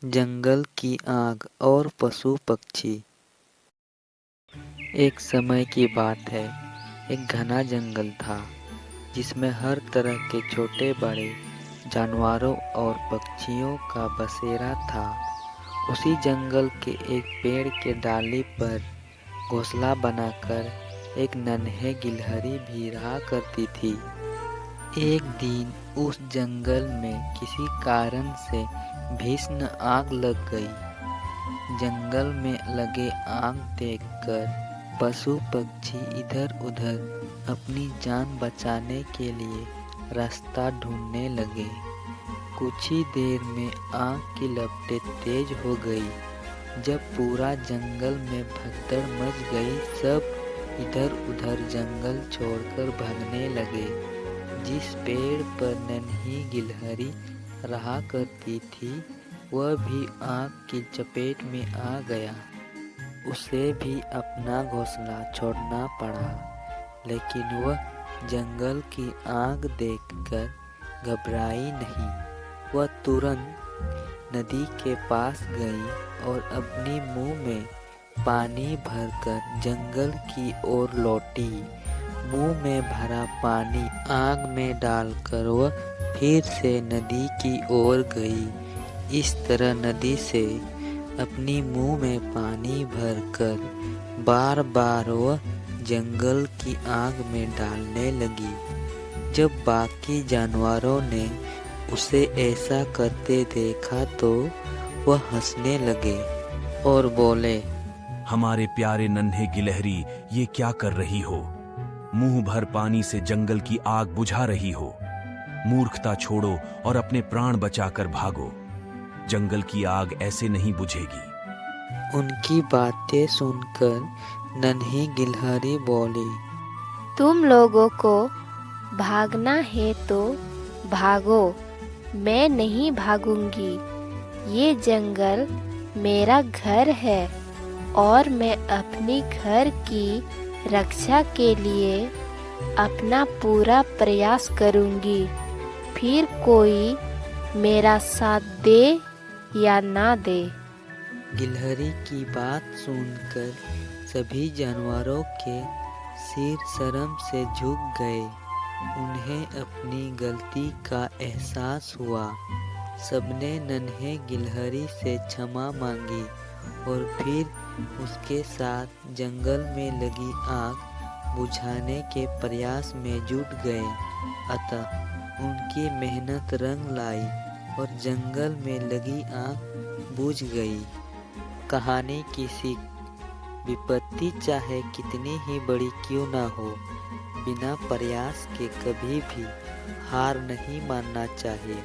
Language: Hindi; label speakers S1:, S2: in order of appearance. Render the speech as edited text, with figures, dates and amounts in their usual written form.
S1: जंगल की आग और पशु पक्षी। एक समय की बात है। एक घना जंगल था जिसमें हर तरह के छोटे बड़े जानवरों और पक्षियों का बसेरा था। उसी जंगल के एक पेड़ के डाली पर घोंसला बनाकर एक नन्हे गिलहरी भी रहा करती थी। एक दिन उस जंगल में किसी कारण से भीषण आग लग गई। जंगल में लगे आग देखकर पशु पक्षी इधर उधर अपनी जान बचाने के लिए रास्ता ढूंढने लगे। कुछ ही देर में आग की लपटें तेज हो गई। जब पूरा जंगल में भगदड़ मच गई, सब इधर उधर जंगल छोड़कर भागने लगे। जिस पेड़ पर नन्ही गिलहरी रहा करती थी, वह भी आग की चपेट में आ गया। उसे भी अपना घोंसला छोड़ना पड़ा, लेकिन वह जंगल की आग देखकर घबराई नहीं। वह तुरंत नदी के पास गई और अपनी मुंह में पानी भरकर जंगल की ओर लौटी। मुंह में भरा पानी आग में डालकर वह फिर से नदी की ओर गई। इस तरह नदी से अपनी मुंह में पानी भरकर बार बार वह जंगल की आग में डालने लगी। जब बाकी जानवरों ने उसे ऐसा करते देखा तो वह हंसने लगे और बोले,
S2: हमारे प्यारे नन्हे गिलहरी, ये क्या कर रही हो? मुंह भर पानी से जंगल की आग बुझा रही हो। मूर्खता छोड़ो और अपने प्राण बचाकर भागो। जंगल की आग ऐसे नहीं बुझेगी।
S1: उनकी बातें सुनकर नन्ही गिलहरी बोली,
S3: तुम लोगों को भागना है तो भागो, मैं नहीं भागूंगी। ये जंगल मेरा घर है और मैं अपने घर की रक्षा के लिए अपना पूरा प्रयास करूंगी। फिर कोई मेरा साथ दे या ना दे।
S1: गिलहरी की बात सुनकर सभी जानवरों के सिर शर्म से झुक गए। उन्हें अपनी गलती का एहसास हुआ। सबने नन्हे गिलहरी से क्षमा मांगी और फिर उसके साथ जंगल में लगी आग बुझाने के प्रयास में जुट गए। अतः उनकी मेहनत रंग लाई और जंगल में लगी आग बुझ गई। कहानी की सीख: विपत्ति चाहे कितनी ही बड़ी क्यों ना हो, बिना प्रयास के कभी भी हार नहीं मानना चाहिए।